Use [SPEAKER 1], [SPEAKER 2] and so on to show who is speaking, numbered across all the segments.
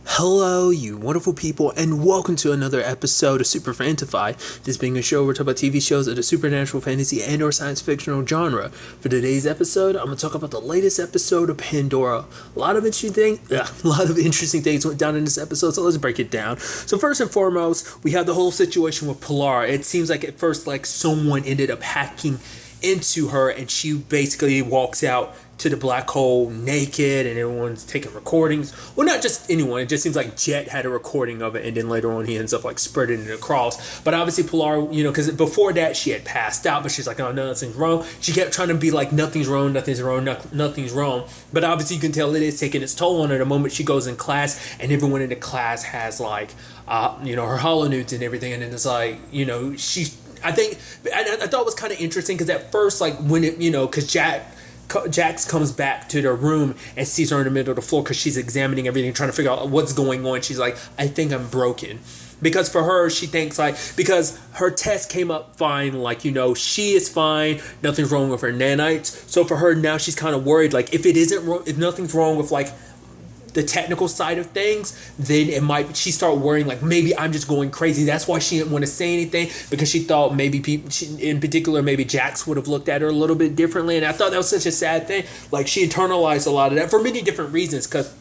[SPEAKER 1] Hello, you wonderful people, and welcome to another episode of Super-Fanta-Fi. This being a show where we talk about TV shows of the supernatural, fantasy, and or science fictional genre. For today's episode, I'm going to talk about the latest episode of Pandora. A lot of interesting things went down in this episode, so let's break it down. So first and foremost, we have the whole situation with Pilar. It seems like at first, someone ended up hacking into her, and she basically walks out to the black hole naked, and everyone's taking recordings. Well, not just anyone. It just seems like Jet had a recording of it, and then later on he ends up spreading it across. But obviously Pilar, because before that she had passed out, but she's like, oh no, nothing's wrong. She kept trying to be like, nothing's wrong. Nothing's wrong. But obviously you can tell it is taking its toll on her the moment she goes in class, and everyone in the class has her hollow nudes and everything, and then it's I thought it was kind of interesting because at first, when it, because Jax comes back to their room and sees her in the middle of the floor because she's examining everything, trying to figure out what's going on. She's like, I think I'm broken. Because for her, she thinks because her test came up fine, she is fine, nothing's wrong with her nanites. So for her now, she's kind of worried, if nothing's wrong with the technical side of things, then she start worrying maybe I'm just going crazy. That's why she didn't want to say anything, because she thought maybe maybe Jax would have looked at her a little bit differently. And I thought that was such a sad thing. She internalized a lot of that for many different reasons, because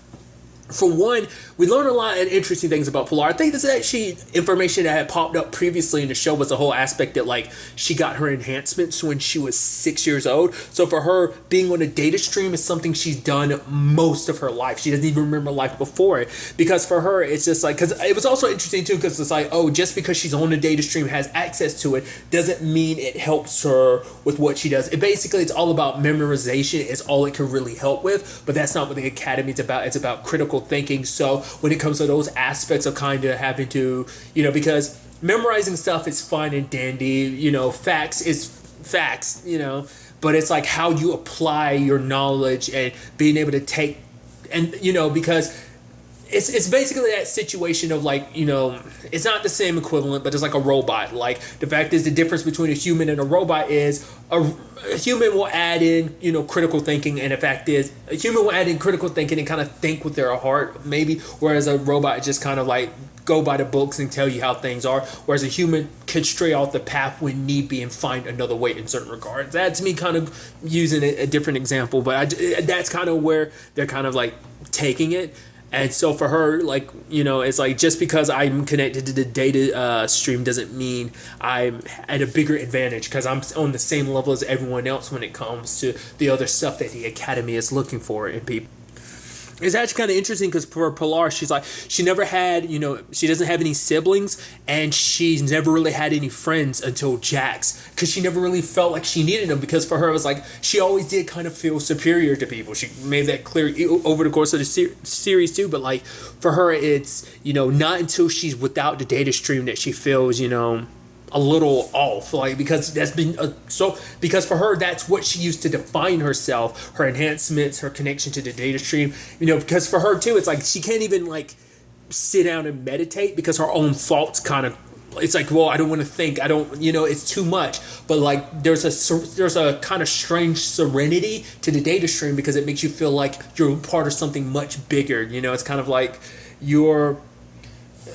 [SPEAKER 1] for one, we learned a lot of interesting things about Pilar. I think this is actually information that had popped up previously in the show, was the whole aspect that she got her enhancements when she was 6 years old. So for her, being on a data stream is something she's done most of her life. She doesn't even remember life before it, because for her it's just because it was also interesting too, because it's just because she's on a data stream, has access to it, doesn't mean it helps her with what she does. It's all about memorization. It's all it can really help with, but that's not what the Academy is about. It's about critical thinking. So when it comes to those aspects of kind of having to, because memorizing stuff is fine and dandy, facts is facts, but it's how you apply your knowledge and being able to take, and because it's basically that situation of it's not the same equivalent, but it's like a robot. The fact is, the difference between a human and a robot is a human will add in critical thinking, and the fact is a human will add in critical thinking and kind of think with their heart maybe, whereas a robot just kind of go by the books and tell you how things are, whereas a human can stray off the path when need be and find another way in certain regards. That's me kind of using a different example, but that's kind of where they're kind of taking it. And so for her, it's just because I'm connected to the data stream doesn't mean I'm at a bigger advantage, because I'm on the same level as everyone else when it comes to the other stuff that the Academy is looking for in people. It's actually kind of interesting because for Pilar, she never had, she doesn't have any siblings, and she's never really had any friends until Jax, because she never really felt like she needed them, because for her it was she always did kind of feel superior to people. She made that clear over the course of the series too, but for her it's, not until she's without the data stream that she feels, a little off, because that's been because for her that's what she used to define herself, her enhancements, her connection to the data stream, because for her too it's she can't even sit down and meditate, because her own thoughts kind of, it's well, I don't want to think, I don't, it's too much. But there's a kind of strange serenity to the data stream, because it makes you feel like you're part of something much bigger. It's kind of you're,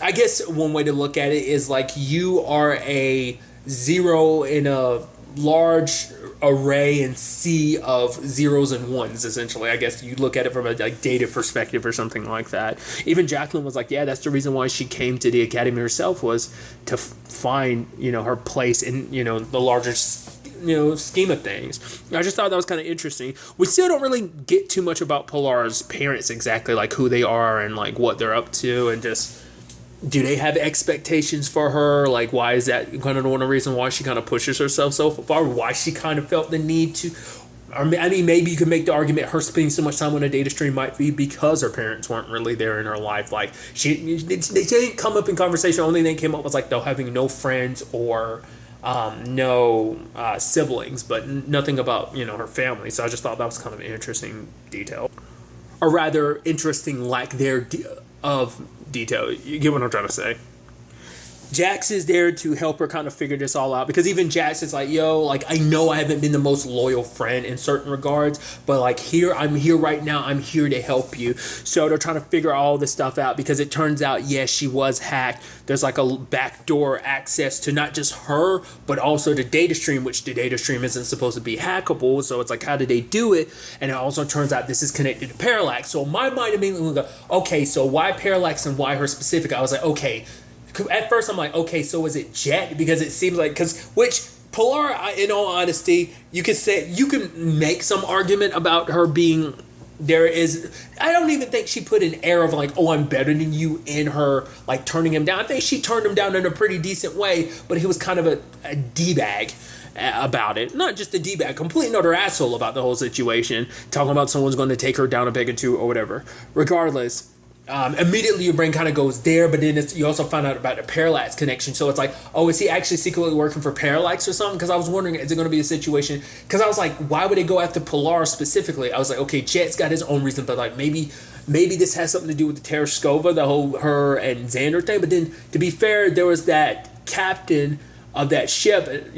[SPEAKER 1] I guess one way to look at it is you are a zero in a large array and sea of zeros and ones, essentially. I guess you look at it from a data perspective or something like that. Even Jacqueline was yeah, that's the reason why she came to the Academy herself, was to find her place in the larger scheme of things. I just thought that was kind of interesting. We still don't really get too much about Pilar's parents, exactly who they are and what they're up to, and just, do they have expectations for her? Why is that kind of one reason why she kind of pushes herself so far? Why she kind of felt the need to? Maybe you could make the argument her spending so much time on a data stream might be because her parents weren't really there in her life. They didn't come up in conversation. Only thing came up was though having no friends or no siblings, but nothing about her family. So I just thought that was kind of an interesting detail, or rather interesting lack there of detail. You get what I'm trying to say? Jax is there to help her kind of figure this all out, because even Jax is like, yo, like, I know I haven't been the most loyal friend in certain regards, but like I'm here right now, I'm here to help you. So they're trying to figure all this stuff out, because it turns out, yes, she was hacked. There's like a backdoor access to not just her, but also the data stream, which the data stream isn't supposed to be hackable. So it's like, how did they do it? And it also turns out this is connected to Parallax. So my mind immediately would go, okay, so why Parallax and why her specific? I was like, okay. At first, I'm like, okay, so is it Jet? Because it seems like, which Pilar, in all honesty, you can make some argument about her being, I don't even think she put an air of like, oh, I'm better than you in her, like, turning him down. I think she turned him down in a pretty decent way, but he was kind of a D-bag about it. Not just a D-bag, complete utter asshole about the whole situation, talking about someone's going to take her down a peg or two or whatever. Regardless, immediately your brain kind of goes there, but then you also find out about the Parallax connection. So it's like, oh, is he actually secretly working for Parallax or something? Because I was wondering, is it going to be a situation? Because I was like, why would they go after Pilar specifically? I was like, okay, Jet's got his own reason, but like maybe this has something to do with the Tereskova, the whole her and Xander thing. But then, to be fair, there was that captain of that ship,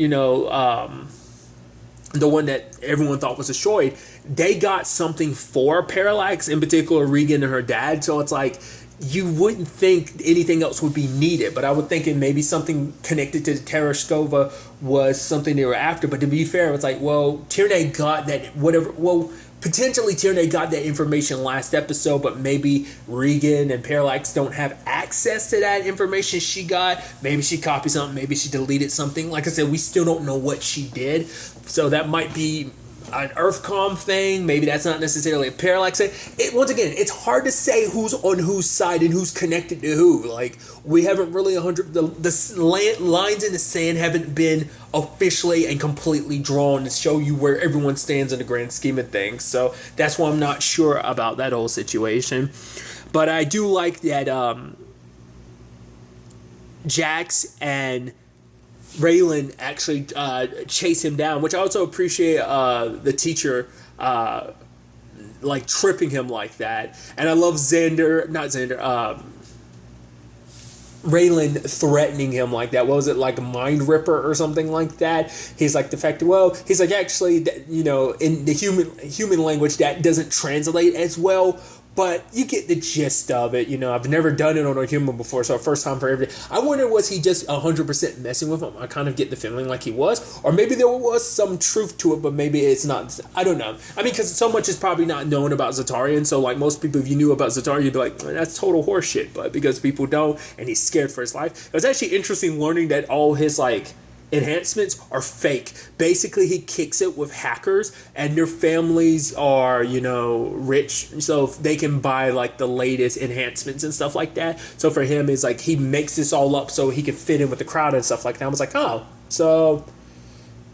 [SPEAKER 1] the one that everyone thought was destroyed. They got something for Parallax, in particular Regan and her dad. So it's like, you wouldn't think anything else would be needed, but I would think maybe something connected to the Tereskova was something they were after. But to be fair, it's like, well, Tierney got that, potentially Tierney got that information last episode, but maybe Regan and Parallax don't have access to that information she got. Maybe she copied something, maybe she deleted something. Like I said, we still don't know what she did. So that might be an Earthcom thing. Maybe that's not necessarily a Parallax thing. Once again, it's hard to say who's on whose side and who's connected to who. Like, we haven't really the lines in the sand haven't been officially and completely drawn to show you where everyone stands in the grand scheme of things. So that's why I'm not sure about that whole situation. But I do like that Jax and Raylan actually chase him down, which I also appreciate the teacher like tripping him like that. And I love Raylan threatening him like that. What was it, like a mind ripper or something like that? He's like, he's like, actually, in the human language that doesn't translate as well, but you get the gist of it. I've never done it on a human before, so first time for everything. I wonder, was he just 100% messing with him? I kind of get the feeling like he was. Or maybe there was some truth to it, but maybe it's not. I don't know. I mean, because so much is probably not known about Zatarian, so like most people, if you knew about Zatarian, you'd be like, that's total horseshit. But because people don't, and he's scared for his life. It was actually interesting learning that all his, like, enhancements are fake. Basically, he kicks it with hackers, and their families are, rich, so they can buy like the latest enhancements and stuff like that. So for him, it's like he makes this all up so he can fit in with the crowd and stuff like that. I was like, oh, so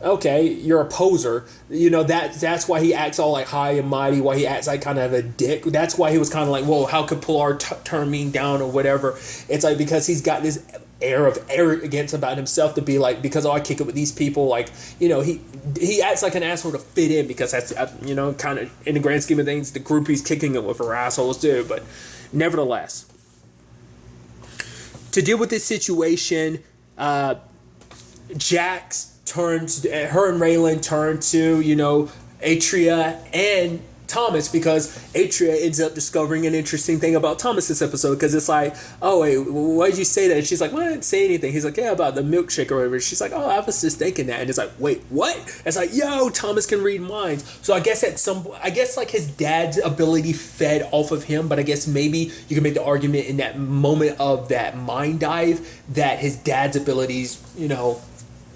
[SPEAKER 1] okay, you're a poser. That's why he acts all like high and mighty, why he acts like kind of a dick. That's why he was kind of like, whoa, how could Pilar turn me down or whatever? It's like, because he's got this air of arrogance about himself, to be like, because I kick it with these people, like, he acts like an asshole to fit in, because that's, kind of in the grand scheme of things, the group he's kicking it with are assholes too. But nevertheless, to deal with this situation, Jax turns, her and Raylan turn to, Atria and Thomas, because Atria ends up discovering an interesting thing about Thomas this episode, because it's like, oh, wait, why did you say that? And she's like, well, I didn't say anything. He's like, yeah, about the milkshake or whatever. She's like, oh, I was just thinking that. And it's like, wait, what? It's like, yo, Thomas can read minds. So I guess like his dad's ability fed off of him, but I guess maybe you can make the argument in that moment of that mind dive that his dad's abilities,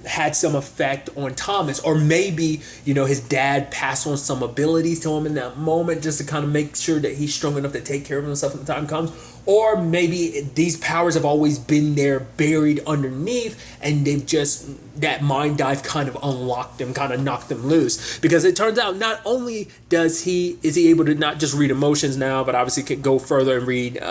[SPEAKER 1] had some effect on Thomas, or maybe his dad passed on some abilities to him in that moment, just to kind of make sure that he's strong enough to take care of himself when the time comes. Or maybe these powers have always been there, buried underneath, and they've just, that mind dive kind of unlocked them, kind of knocked them loose. Because it turns out, not only is he able to not just read emotions now, but obviously can go further and read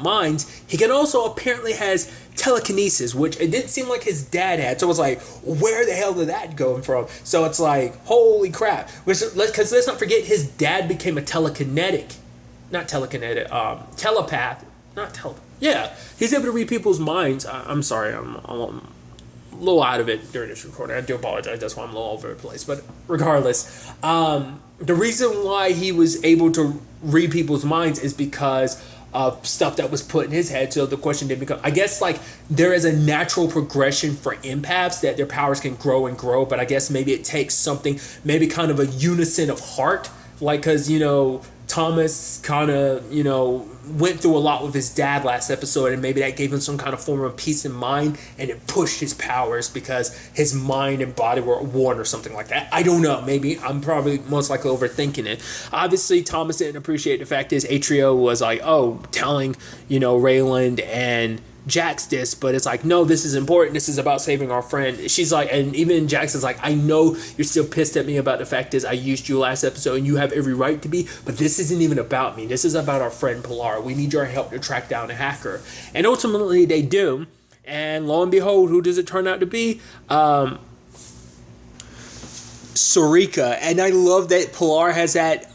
[SPEAKER 1] minds, he can also apparently has telekinesis, which it didn't seem like his dad had. So it's like, where the hell did that go from? So it's like, holy crap. Because let's not forget, his dad became a telepath. not tell. Yeah, he's able to read people's minds. I'm sorry, I'm a little out of it during this recording. I do apologize. That's why I'm a little all over the place. But regardless, the reason why he was able to read people's minds is because of stuff that was put in his head. So the question did become, I guess, like, there is a natural progression for empaths that their powers can grow and grow, but I guess maybe it takes something, maybe kind of a unison of heart, like, because, you know, Thomas kind of, you know, went through a lot with his dad last episode, and maybe that gave him some kind of form of peace in mind, and it pushed his powers because his mind and body were at one or something like that. I don't know. Maybe I'm probably most likely overthinking it. Obviously, Thomas didn't appreciate the fact is Atrio was like, oh, telling, you know, Raylan and Jax this, but it's like, no, this is important. This is about saving our friend. She's like, and even Jax is like, I know you're still pissed at me about the fact is I used you last episode and you have every right to be, but this isn't even about me. This is about our friend Pilar. We need your help to track down a hacker. And ultimately they do. And lo and behold, who does it turn out to be? Sarika. And I love that Pilar has that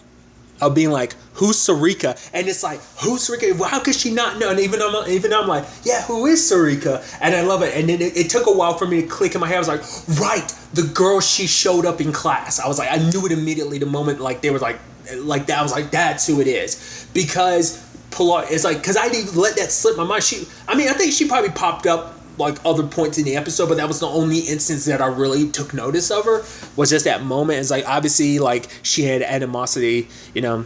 [SPEAKER 1] of being like, who's Sarika? And it's like, who's Sarika? Well, how could she not know? And even I'm like, yeah, who is Sarika? And I love it. And then it took a while for me to click in my head. I was like, right, the girl she showed up in class. I was like, I knew it immediately the moment like they were like that. I was like, that's who it is. Because Pilar, it's like, because I didn't even let that slip my mind. I think she probably popped up like other points in the episode, but that was the only instance that I really took notice of her, was just that moment. It's like, obviously, like, she had animosity, you know,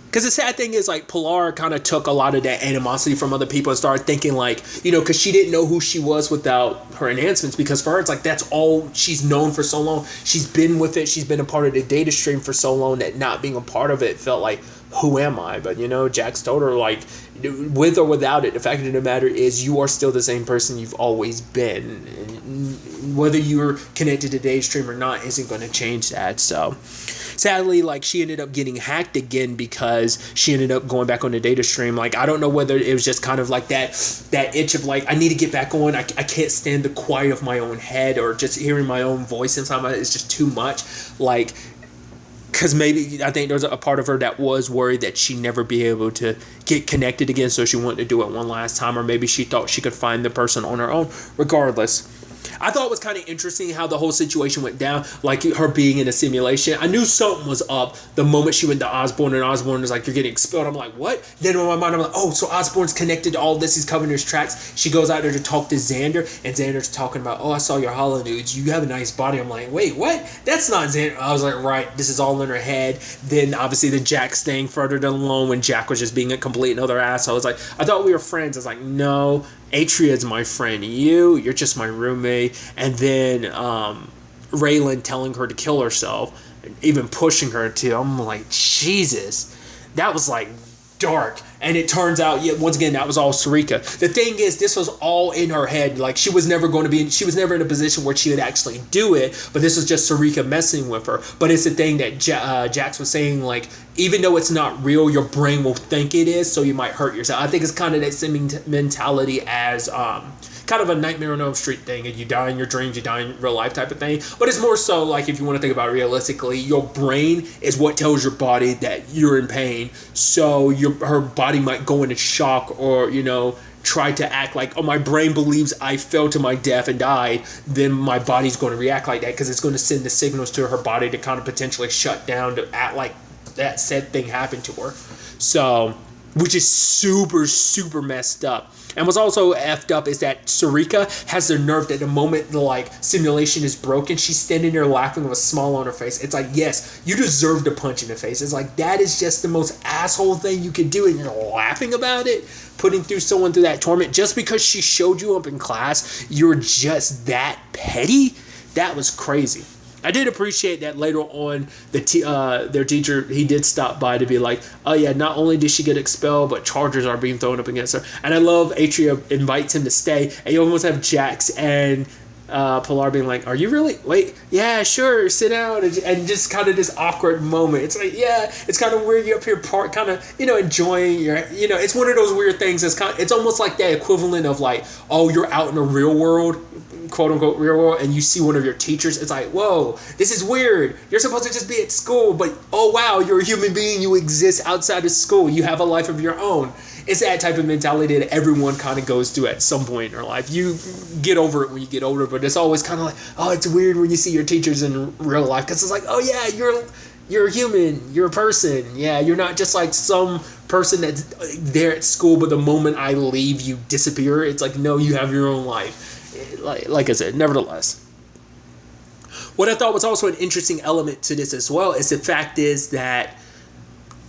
[SPEAKER 1] because the sad thing is, like, Pilar kind of took a lot of that animosity from other people and started thinking, like, you know, because she didn't know who she was without her enhancements, because for her, it's like, that's all she's known for so long. She's been with it. She's been a part of the data stream for so long that not being a part of it felt like, who am I? But, you know, Jax told her, like, with or without it, the fact of the matter is you are still the same person you've always been. And whether you're connected to data stream or not isn't going to change that. So sadly, like, she ended up getting hacked again because she ended up going back on the data stream. Like, I don't know whether it was just kind of like that itch of like, I need to get back on. I can't stand the quiet of my own head, or just hearing my own voice inside my head is just too much. Like, because maybe I think there's a part of her that was worried that she'd never be able to get connected again, so she wanted to do it one last time, or maybe she thought she could find the person on her own. Regardless, I thought it was kind of interesting how the whole situation went down, like her being in a simulation. I knew something was up the moment she went to Osborn, and Osborn was like, you're getting expelled. I'm like, what? Then in my mind, I'm like, oh, so Osborn's connected to all this. He's covering his tracks. She goes out there to talk to Xander, and Xander's talking about, oh, I saw your holo nudes. You have a nice body. I'm like, wait, what? That's not Xander. I was like, right, this is all in her head. Then obviously the Jack staying further alone when Jack was just being a complete another asshole. I was like, I thought we were friends. I was like, no, Atria's my friend. You're just my roommate. And then Raylan telling her to kill herself, and even pushing her to. I'm like, Jesus, that was like dark. And it turns out, yeah, once again, that was all Sarika. The thing is, this was all in her head. Like, she was never in a position where she would actually do it, but this was just Sarika messing with her. But it's the thing that Jax was saying, like, even though it's not real, your brain will think it is, so you might hurt yourself. I think it's kind of that same mentality as kind of a Nightmare on Elm Street thing, and you die in your dreams, you die in real life type of thing. But it's more so like, if you want to think about it realistically, your brain is what tells your body that you're in pain. So her body might go into shock, or, you know, try to act like, oh, my brain believes I fell to my death and died, then my body's going to react like that, because it's going to send the signals to her body to kind of potentially shut down, to act like that said thing happened to her. So, which is super, super messed up. And what's also effed up is that Sarika has the nerve that the moment the, like, simulation is broken, she's standing there laughing with a smile on her face. It's like, yes, you deserve to punch in the face. It's like, that is just the most asshole thing you can do, and you're laughing about it, putting someone through that torment just because she showed you up in class. You're just that petty? That was crazy. I did appreciate that later on, their teacher, he did stop by to be like, oh yeah, not only did she get expelled, but charges are being thrown up against her. And I love Atria invites him to stay, and you almost have Jax and Pilar being like, are you really? Wait, yeah, sure, sit down. And just kind of this awkward moment. It's like, yeah, it's kind of weird. You're up here kind of, you know, enjoying your, you know, it's one of those weird things. It's almost like that equivalent of like, oh, you're out in the real world, quote unquote real world and you see one of your teachers, it's like, whoa, this is weird. You're supposed to just be at school, but oh wow, you're a human being. You exist outside of school. You have a life of your own. It's that type of mentality that everyone kind of goes through at some point in their life. You get over it when you get older, but it's always kind of like, oh, it's weird when you see your teachers in real life, because it's like, oh yeah, you're a human, you're a person. Yeah, you're not just like some person that's there at school, but the moment I leave, you disappear. It's like, no, you have your own life. Like I said, nevertheless. What I thought was also an interesting element to this as well is the fact is that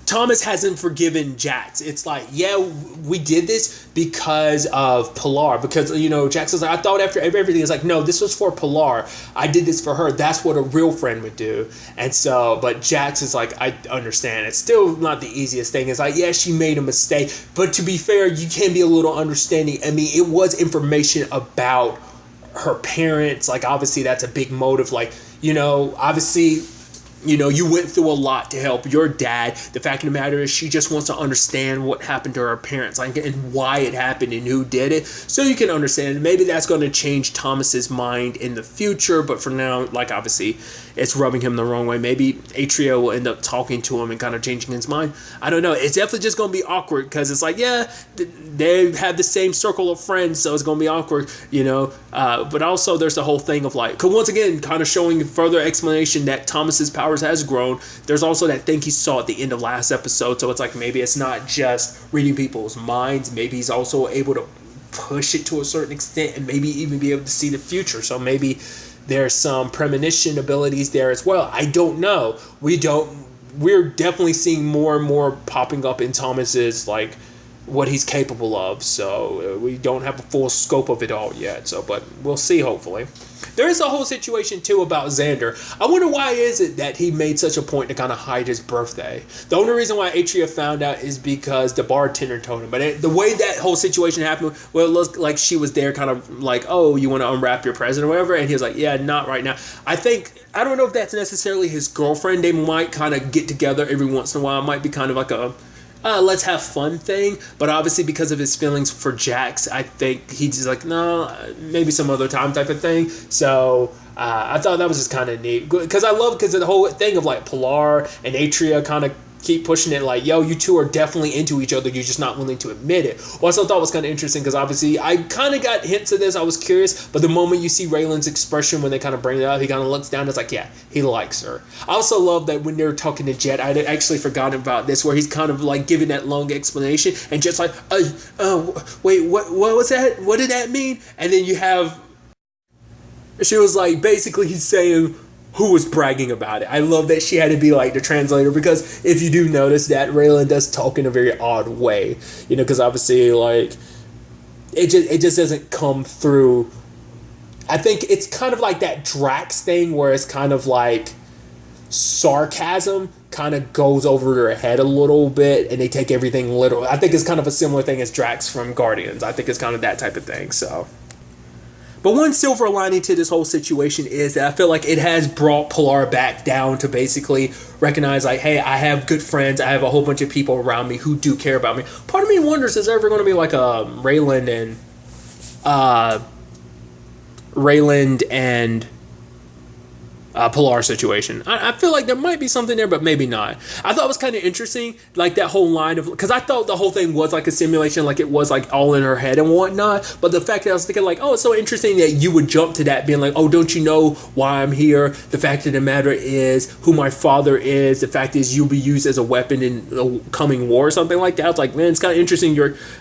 [SPEAKER 1] Thomas hasn't forgiven Jax. It's like, yeah, we did this because of Pilar. Because, Jax is like, I thought after everything, it's like, no, this was for Pilar. I did this for her. That's what a real friend would do. And so, but Jax is like, I understand. It's still not the easiest thing. It's like, yeah, she made a mistake. But to be fair, you can be a little understanding. I mean, it was information about her parents. Like, obviously, that's a big motive. Like, obviously, you went through a lot to help your dad. The fact of the matter is she just wants to understand what happened to her parents, like, and why it happened and who did it, so you can understand. Maybe that's going to change Thomas's mind in the future, but for now, like, obviously it's rubbing him the wrong way. Maybe Atria will end up talking to him and kind of changing his mind. I don't know. It's definitely just going to be awkward, because it's like, yeah, they have the same circle of friends, so it's going to be awkward, but also there's the whole thing of like, because once again, kind of showing further explanation that Thomas's powers has grown. There's also that thing he saw at the end of last episode, so it's like maybe it's not just reading people's minds. Maybe he's also able to push it to a certain extent and maybe even be able to see the future. So maybe there's some premonition abilities there as well. I don't know. We're definitely seeing more and more popping up in Thomas's, like, what he's capable of. So we don't have a full scope of it all yet. So, but we'll see, hopefully. There is a whole situation, too, about Xander. I wonder why is it that he made such a point to kind of hide his birthday. The only reason why Atria found out is because the bartender told him. But the way that whole situation happened, well, it looked like she was there kind of like, oh, you want to unwrap your present or whatever? And he was like, yeah, not right now. I don't know if that's necessarily his girlfriend. They might kind of get together every once in a while. It might be kind of like a let's have fun thing, but obviously because of his feelings for Jax, I think he's just like, no, maybe some other time type of thing. So I thought that was just kind of neat, because because of the whole thing of like Pilar and Atria kind of keep pushing it like, yo, you two are definitely into each other, you're just not willing to admit it. What I thought was kind of interesting, because obviously I kind of got hints of this, I was curious, but the moment you see Raylan's expression when they kind of bring it up, he kind of looks down, it's like, yeah, he likes her. I also love that when they're talking to Jet, I had actually forgotten about this, where he's kind of like giving that long explanation, and Jet's like, wait, what was that? What did that mean? And then you have, she was like, basically he's saying, who was bragging about it. I love that she had to be like the translator, because if you do notice that Raylan does talk in a very odd way, because obviously like it just doesn't come through. I think it's kind of like that Drax thing where it's kind of like sarcasm kind of goes over their head a little bit and they take everything literal. I think it's kind of a similar thing as Drax from Guardians. I think it's kind of that type of thing. So, but one silver lining to this whole situation is that I feel like it has brought Pilar back down to basically recognize, like, hey, I have good friends. I have a whole bunch of people around me who do care about me. Part of me wonders, is there ever going to be like a Raylan and Pilar situation? I feel like there might be something there, but maybe not. I thought it was kind of interesting, like that whole line of, because I thought the whole thing was like a simulation, like it was like all in her head and whatnot. But the fact that I was thinking like, oh, it's so interesting that you would jump to that, being like, oh, don't you know why I'm here? The fact of the matter is who my father is. The fact is you'll be used as a weapon in the coming war or something like that. I was like, man, it's kind of interesting.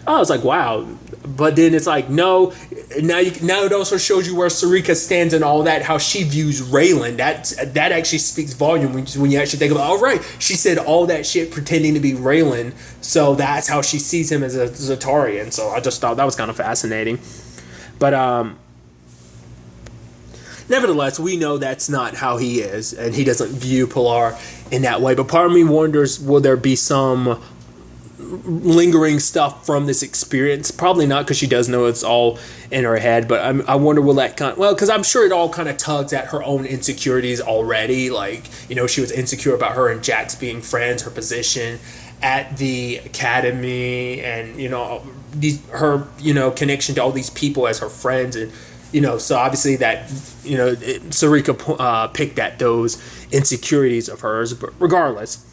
[SPEAKER 1] I was like, wow. But then it's like, no, now it also shows you where Sarika stands and all that, how she views Raylan. That actually speaks volume when you actually think about, all right, she said all that shit pretending to be Raylan, so that's how she sees him as a Zatarian. So I just thought that was kind of fascinating. But nevertheless, we know that's not how he is, and he doesn't view Pilar in that way. But part of me wonders, will there be some lingering stuff from this experience? Probably not, because she does know it's all in her head, but I wonder, will that because I'm sure it all kind of tugs at her own insecurities already. Like, she was insecure about her and Jax being friends, her position at the academy, and her connection to all these people as her friends, and So obviously that, Sarika picked at those insecurities of hers. But regardless,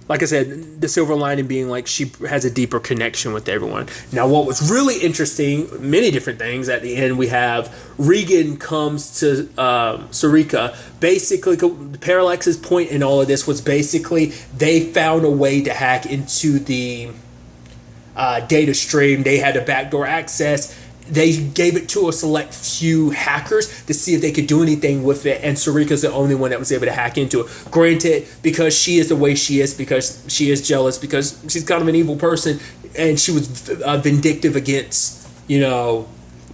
[SPEAKER 1] like I said, the silver lining being like she has a deeper connection with everyone. Now, what was really interesting, many different things. At the end, we have Regan comes to Sarika. Basically, Parallax's point in all of this was basically they found a way to hack into the data stream. They had a backdoor access. They gave it to a select few hackers to see if they could do anything with it, and Sarika's the only one that was able to hack into it. Granted, because she is the way she is, because she is jealous, because she's kind of an evil person, and she was vindictive against,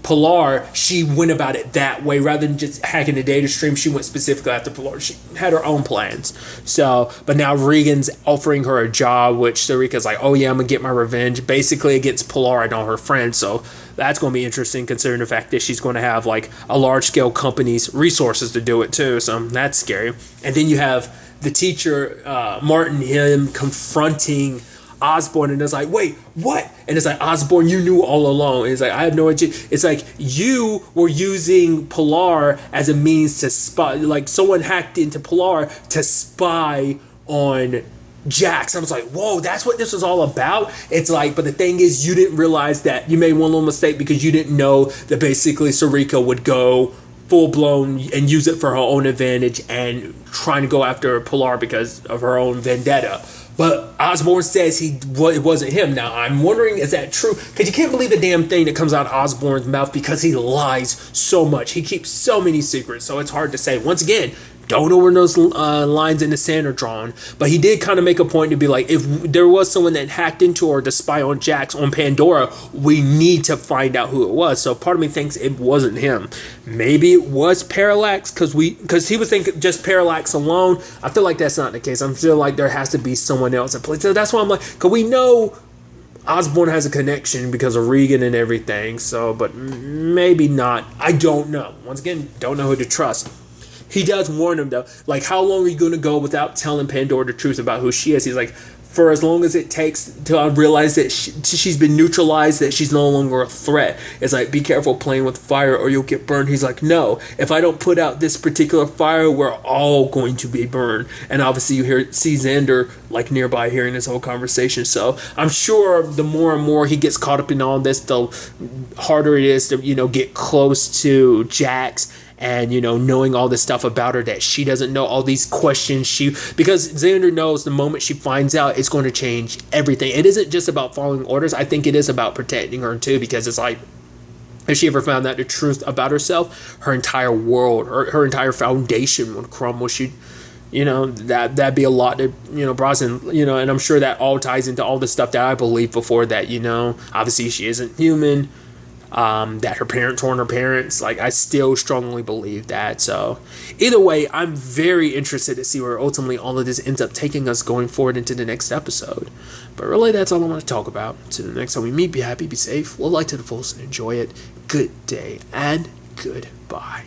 [SPEAKER 1] Pilar, she went about it that way. Rather than just hacking the data stream, she went specifically after Pilar. She had her own plans. So, but now Regan's offering her a job, which Sarika's like, oh yeah, I'm going to get my revenge, basically against Pilar and all her friends. So that's going to be interesting, considering the fact that she's going to have like a large-scale company's resources to do it too. So that's scary. And then you have the teacher, Martin, him confronting Osborn, and it's like, wait, what? And it's like, Osborn, you knew all along. And it's like, I have no idea. It's like, you were using Pilar as a means to spy, like someone hacked into Pilar to spy on Jax. I was like, whoa, that's what this was all about. It's like, but the thing is, you didn't realize that you made one little mistake because you didn't know that basically Sarika would go full blown and use it for her own advantage and trying to go after Pilar because of her own vendetta. But Osborn says it wasn't him. Now, I'm wondering, is that true? Because you can't believe a damn thing that comes out of Osborn's mouth because he lies so much. He keeps so many secrets, so it's hard to say. Once again, don't know where those lines in the sand are drawn. But he did kind of make a point to be like, if there was someone that hacked into her to spy on Jax on Pandora, we need to find out who it was. So part of me thinks it wasn't him. Maybe it was Parallax, because he was thinking just Parallax alone. I feel like that's not the case. I feel like there has to be someone else at play. So that's why I'm like, because we know Osborn has a connection because of Regan and everything. So, but maybe not. I don't know. Once again, don't know who to trust. He does warn him, though. Like, how long are you going to go without telling Pandora the truth about who she is? He's like, for as long as it takes to realize that she's been neutralized, that she's no longer a threat. It's like, be careful playing with fire or you'll get burned. He's like, no, if I don't put out this particular fire, we're all going to be burned. And obviously you see Xander like nearby hearing this whole conversation. So I'm sure the more and more he gets caught up in all this, the harder it is to, get close to Jax. And, knowing all this stuff about her that she doesn't know, all these questions because Xander knows the moment she finds out, it's going to change everything. It isn't just about following orders. I think it is about protecting her too, because it's like, if she ever found out the truth about herself, her entire world, her entire foundation would crumble. That'd be a lot to, Brosnan, and I'm sure that all ties into all the stuff that I believed before that, obviously she isn't human. That her parents weren't her parents. Like, I still strongly believe that. So either way, I'm very interested to see where ultimately all of this ends up taking us going forward into the next episode. But really, that's all I want to talk about. Until the next time we meet, be happy, be safe, live life to the fullest, and enjoy it. Good day and goodbye.